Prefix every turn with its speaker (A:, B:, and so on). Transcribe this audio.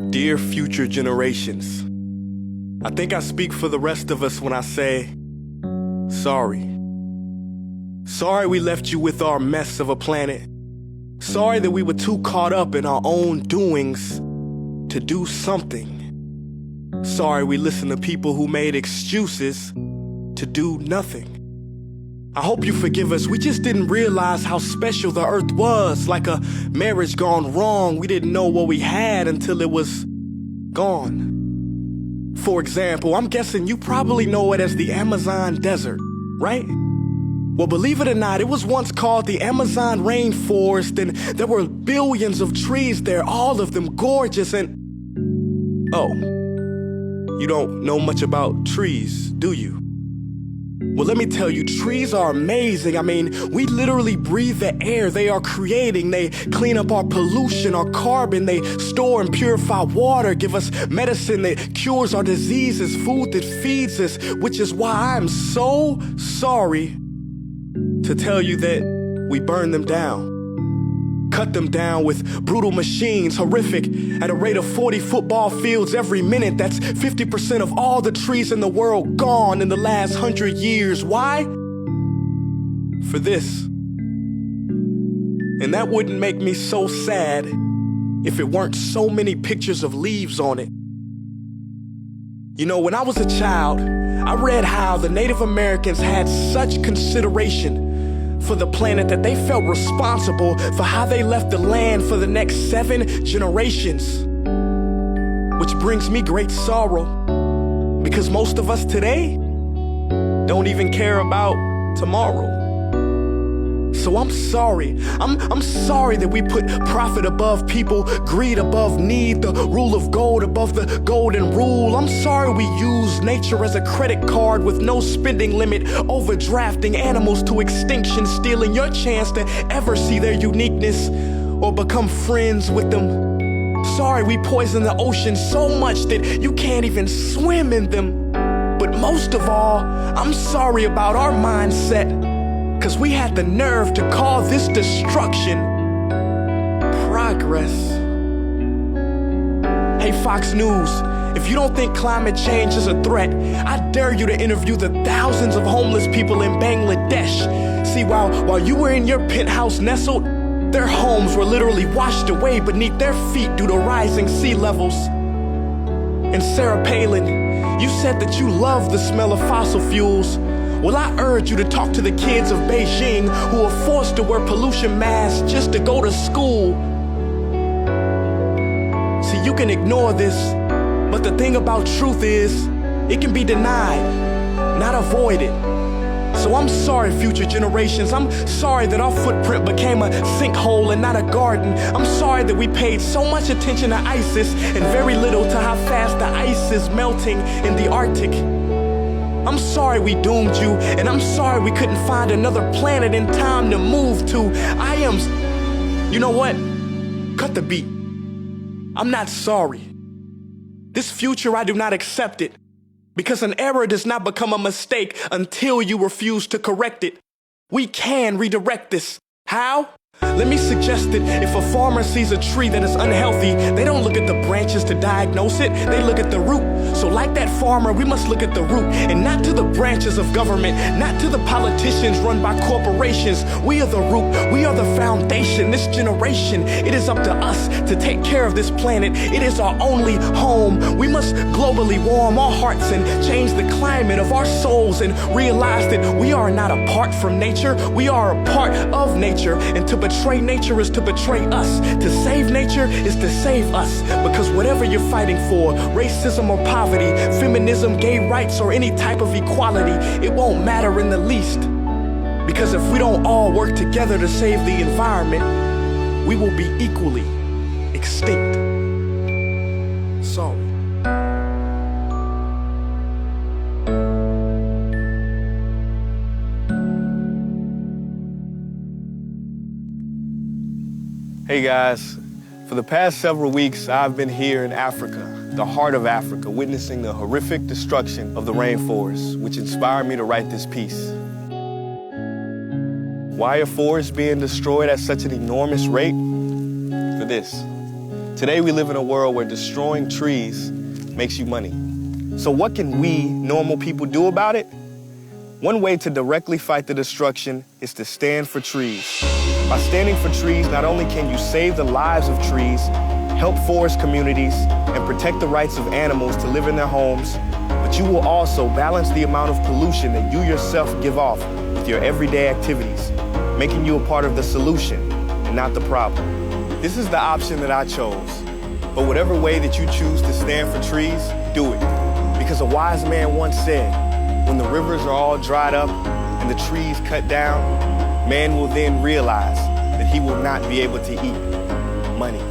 A: Dear future generations, I think I speak for the rest of us when I say, sorry. Sorry we left you with our mess of a planet. Sorry that we were too caught up in our own doings to do something. Sorry we listened to people who made excuses to do nothing. I hope you forgive us. We just didn't realize how special the earth was. Like a marriage gone wrong, we didn't know what we had until it was gone. For example, I'm guessing you probably know it as the Amazon desert, right? Well, believe it or not, it was once called the Amazon rainforest, and there were billions of trees there, all of them gorgeous. And oh, you don't know much about trees, do you? Well, let me tell you, trees are amazing. I mean, we literally breathe the air they are creating. They clean up our pollution, our carbon. They store and purify water, give us medicine that cures our diseases, food that feeds us, which is why I'm so sorry to tell you that we burn them down. Cut them down with brutal machines, horrific, at a rate of 40 football fields every minute. That's 50% of all the trees in the world gone in the last 100 years. Why? For this. And that wouldn't make me so sad if it weren't so many pictures of leaves on it. You know, when I was a child, I read how the Native Americans had such consideration for the planet that they felt responsible for how they left the land for the next 7 generations. Which brings me great sorrow, because most of us today don't even care about tomorrow. So I'm sorry. I'm sorry that we put profit above people, greed above need, the rule of gold above the golden rule. I'm sorry we use nature as a credit card with no spending limit, overdrafting animals to extinction, stealing your chance to ever see their uniqueness or become friends with them. Sorry we poison the ocean so much that you can't even swim in them. But most of all, I'm sorry about our mindset, 'cause we had the nerve to call this destruction progress. Hey Fox News, if you don't think climate change is a threat, I dare you to interview the thousands of homeless people in Bangladesh. See, while you were in your penthouse nestled, their homes were literally washed away beneath their feet due to rising sea levels. And Sarah Palin, you said that you love the smell of fossil fuels. Well, I urge you to talk to the kids of Beijing who are forced to wear pollution masks just to go to school. See, you can ignore this, but the thing about truth is, it can be denied, not avoided. So I'm sorry, future generations. I'm sorry that our footprint became a sinkhole and not a garden. I'm sorry that we paid so much attention to ISIS and very little to how fast the ice is melting in the Arctic. I'm sorry we doomed you, and I'm sorry we couldn't find another planet in time to move to. You know what? Cut the beat. I'm not sorry. This future, I do not accept it, because an error does not become a mistake until you refuse to correct it. We can redirect this. How? Let me suggest that if a farmer sees a tree that is unhealthy, they don't look at the branches to diagnose it, they look at the root. So like that farmer, we must look at the root, and not to the branches of government, not to the politicians run by corporations. We are the root, we are the foundation. This generation, it is up to us to take care of this planet. It is our only home. We must globally warm our hearts and change the climate of our souls and realize that we are not apart from nature, we are a part of nature. And to betray nature is to betray us. To save nature is to save us. Because whatever you're fighting for, racism or poverty, feminism, gay rights, or any type of equality, it won't matter in the least. Because if we don't all work together to save the environment, we will be equally extinct. Sorry. Hey guys, for the past several weeks, I've been here in Africa, the heart of Africa, witnessing the horrific destruction of the rainforest, which inspired me to write this piece. Why are forests being destroyed at such an enormous rate? For this. Today we live in a world where destroying trees makes you money. So what can we, normal people, do about it? One way to directly fight the destruction is to stand for trees. By standing for trees, not only can you save the lives of trees, help forest communities, and protect the rights of animals to live in their homes, but you will also balance the amount of pollution that you yourself give off with your everyday activities, making you a part of the solution and not the problem. This is the option that I chose. But whatever way that you choose to stand for trees, do it. Because a wise man once said, when the rivers are all dried up and the trees cut down, man will then realize that he will not be able to eat money.